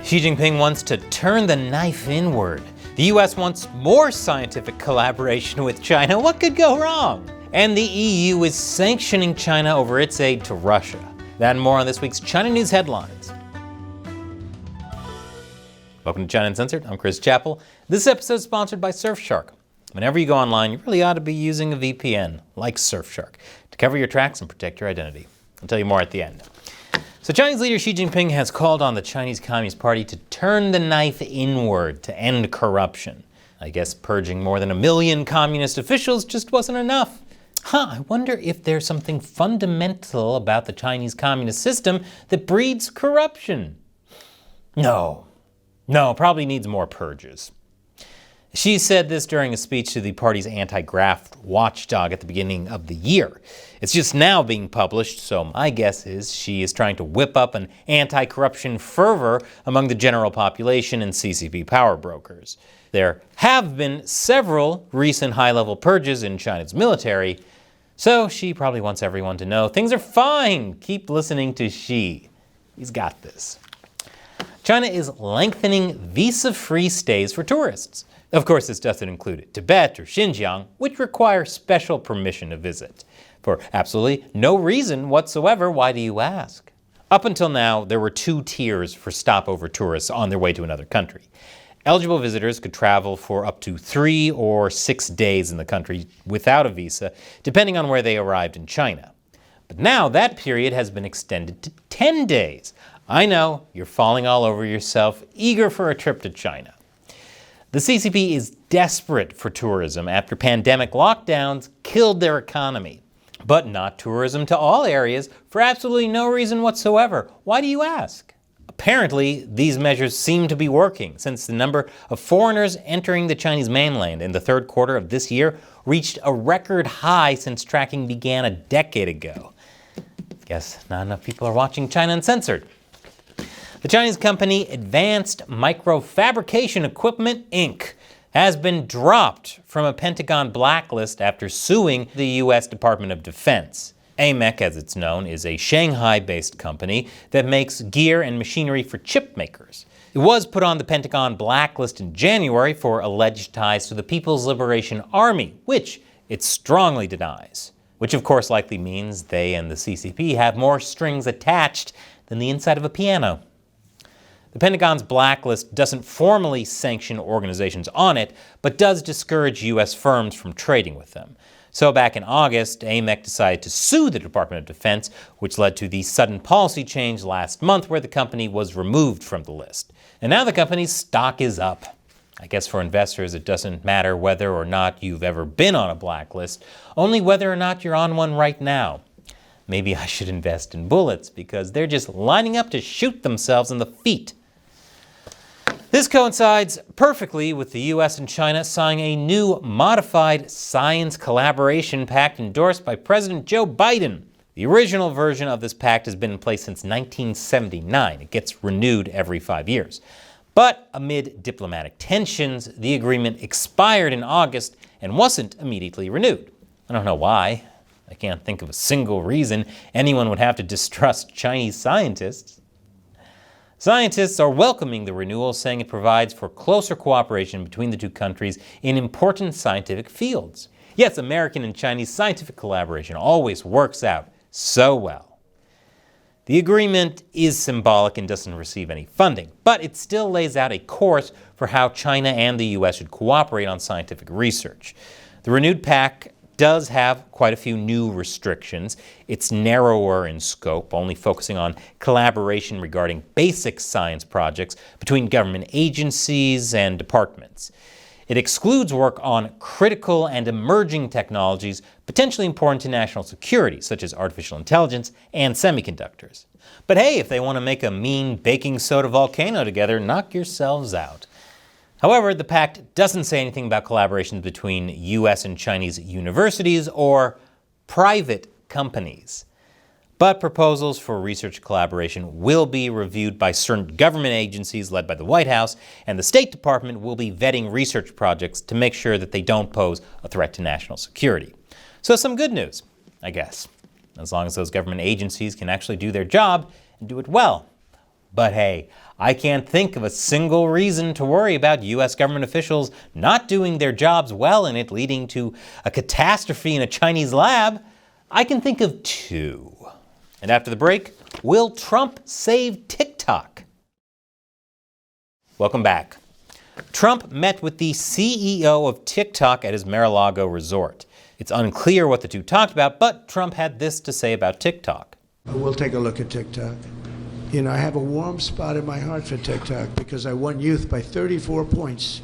Xi Jinping wants to turn the knife inward. The US wants more scientific collaboration with China. What could go wrong? And the EU is sanctioning China over its aid to Russia. That and more on this week's China News Headlines. Welcome to China Uncensored. I'm Chris Chappell. This episode is sponsored by Surfshark. Whenever you go online, you really ought to be using a VPN, like Surfshark, to cover your tracks and protect your identity. I'll tell you more at the end. So Chinese leader Xi Jinping has called on the Chinese Communist Party to turn the knife inward to end corruption. I guess purging more than 1 million communist officials just wasn't enough. I wonder if there's something fundamental about the Chinese communist system that breeds corruption. No, probably needs more purges. Xi said this during a speech to the party's anti-graft watchdog at the beginning of the year. It's just now being published, so my guess is Xi is trying to whip up an anti-corruption fervor among the general population and CCP power brokers. There have been several recent high-level purges in China's military, so Xi probably wants everyone to know things are fine. Keep listening to Xi. He's got this. China is lengthening visa-free stays for tourists. Of course, this doesn't include Tibet or Xinjiang, which require special permission to visit. For absolutely no reason whatsoever, why do you ask? Up until now, there were 2 tiers for stopover tourists on their way to another country. Eligible visitors could travel for up to 3 or 6 days in the country without a visa, depending on where they arrived in China. But now that period has been extended to 10 days. I know, you're falling all over yourself, eager for a trip to China. The CCP is desperate for tourism after pandemic lockdowns killed their economy. But not tourism to all areas for absolutely no reason whatsoever. Why do you ask? Apparently, these measures seem to be working, since the number of foreigners entering the Chinese mainland in the third quarter of this year reached a record high since tracking began a decade ago. Guess not enough people are watching China Uncensored. The Chinese company Advanced Microfabrication Equipment, Inc. has been dropped from a Pentagon blacklist after suing the U.S. Department of Defense. AMEC, as it's known, is a Shanghai-based company that makes gear and machinery for chip makers. It was put on the Pentagon blacklist in January for alleged ties to the People's Liberation Army, which it strongly denies. Which of course likely means they and the CCP have more strings attached than the inside of a piano. The Pentagon's blacklist doesn't formally sanction organizations on it, but does discourage U.S. firms from trading with them. So back in August, AMEC decided to sue the Department of Defense, which led to the sudden policy change last month where the company was removed from the list. And now the company's stock is up. I guess for investors it doesn't matter whether or not you've ever been on a blacklist, only whether or not you're on one right now. Maybe I should invest in bullets because they're just lining up to shoot themselves in the feet. This coincides perfectly with the US and China signing a new modified science collaboration pact endorsed by President Joe Biden. The original version of this pact has been in place since 1979. It gets renewed every 5 years. But amid diplomatic tensions, the agreement expired in August and wasn't immediately renewed. I don't know why. I can't think of a single reason anyone would have to distrust Chinese scientists. Scientists are welcoming the renewal, saying it provides for closer cooperation between the two countries in important scientific fields. Yes, American and Chinese scientific collaboration always works out so well. The agreement is symbolic and doesn't receive any funding, but it still lays out a course for how China and the US should cooperate on scientific research. The renewed pact does have quite a few new restrictions. It's narrower in scope, only focusing on collaboration regarding basic science projects between government agencies and departments. It excludes work on critical and emerging technologies potentially important to national security, such as artificial intelligence and semiconductors. But hey, if they want to make a mean baking soda volcano together, knock yourselves out. However, the pact doesn't say anything about collaborations between US and Chinese universities or private companies. But proposals for research collaboration will be reviewed by certain government agencies led by the White House, and the State Department will be vetting research projects to make sure that they don't pose a threat to national security. So some good news, I guess, as long as those government agencies can actually do their job and do it well. But hey, I can't think of a single reason to worry about U.S. government officials not doing their jobs well and it leading to a catastrophe in a Chinese lab. I can think of two. And after the break, will Trump save TikTok? Welcome back. Trump met with the CEO of TikTok at his Mar-a-Lago resort. It's unclear what the two talked about, but Trump had this to say about TikTok. We'll take a look at TikTok. You know, I have a warm spot in my heart for TikTok because I won youth by 34 points.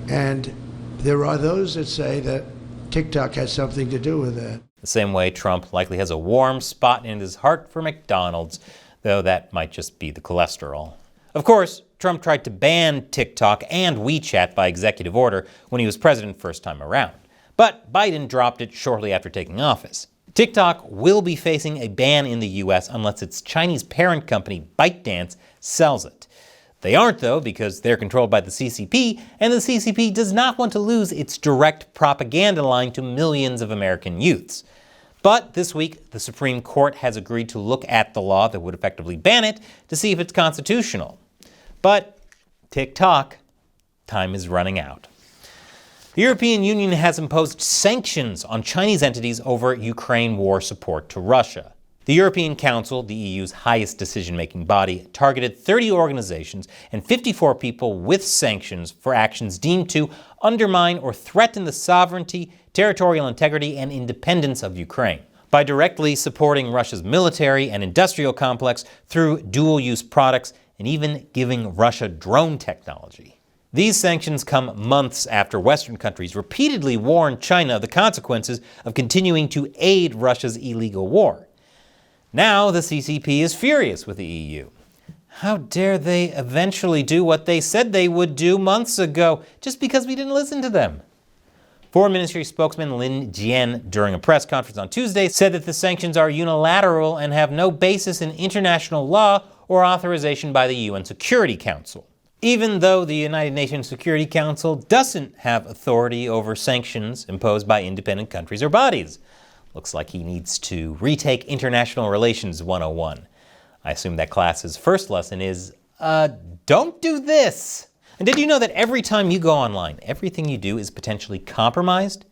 And there are those that say that TikTok has something to do with that. The same way Trump likely has a warm spot in his heart for McDonald's, though that might just be the cholesterol. Of course, Trump tried to ban TikTok and WeChat by executive order when he was president first time around. But Biden dropped it shortly after taking office. TikTok will be facing a ban in the U.S. unless its Chinese parent company, ByteDance, sells it. They aren't, though, because they're controlled by the CCP, and the CCP does not want to lose its direct propaganda line to millions of American youths. But this week, the Supreme Court has agreed to look at the law that would effectively ban it to see if it's constitutional. But TikTok, time is running out. The European Union has imposed sanctions on Chinese entities over Ukraine war support to Russia. The European Council, the EU's highest decision-making body, targeted 30 organizations and 54 people with sanctions for actions deemed to undermine or threaten the sovereignty, territorial integrity, and independence of Ukraine by directly supporting Russia's military and industrial complex through dual-use products and even giving Russia drone technology. These sanctions come months after Western countries repeatedly warned China of the consequences of continuing to aid Russia's illegal war. Now the CCP is furious with the EU. How dare they eventually do what they said they would do months ago, just because we didn't listen to them? Foreign Ministry spokesman Lin Jian, during a press conference on Tuesday, said that the sanctions are unilateral and have no basis in international law or authorization by the UN Security Council. Even though the United Nations Security Council doesn't have authority over sanctions imposed by independent countries or bodies. Looks like he needs to retake International Relations 101. I assume that class's first lesson is, don't do this. And did you know that every time you go online, everything you do is potentially compromised?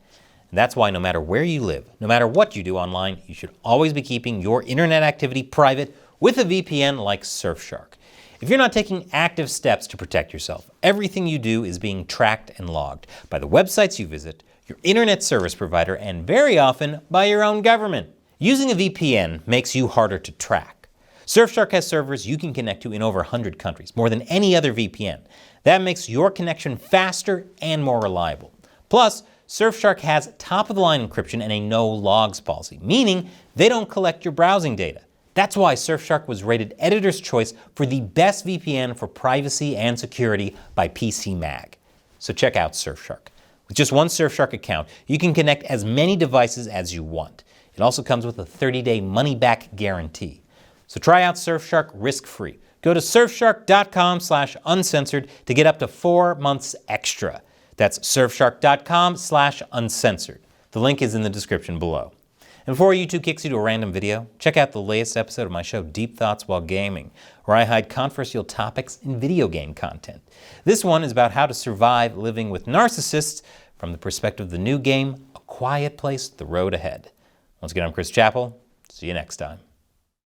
And that's why no matter where you live, no matter what you do online, you should always be keeping your internet activity private with a VPN like Surfshark. If you're not taking active steps to protect yourself, everything you do is being tracked and logged by the websites you visit, your internet service provider, and very often by your own government. Using a VPN makes you harder to track. Surfshark has servers you can connect to in over 100 countries, more than any other VPN. That makes your connection faster and more reliable. Plus, Surfshark has top-of-the-line encryption and a no-logs policy, meaning they don't collect your browsing data. That's why Surfshark was rated Editor's Choice for the best VPN for privacy and security by PC Mag. So check out Surfshark. With just one Surfshark account, you can connect as many devices as you want. It also comes with a 30-day money-back guarantee. So try out Surfshark risk-free. Go to surfshark.com/uncensored to get up to 4 months extra. That's surfshark.com/uncensored. The link is in the description below. And before YouTube kicks you to a random video, check out the latest episode of my show Deep Thoughts While Gaming, where I hide controversial topics in video game content. This one is about how to survive living with narcissists from the perspective of the new game, A Quiet Place: The Road Ahead. Once again, I'm Chris Chappell. See you next time.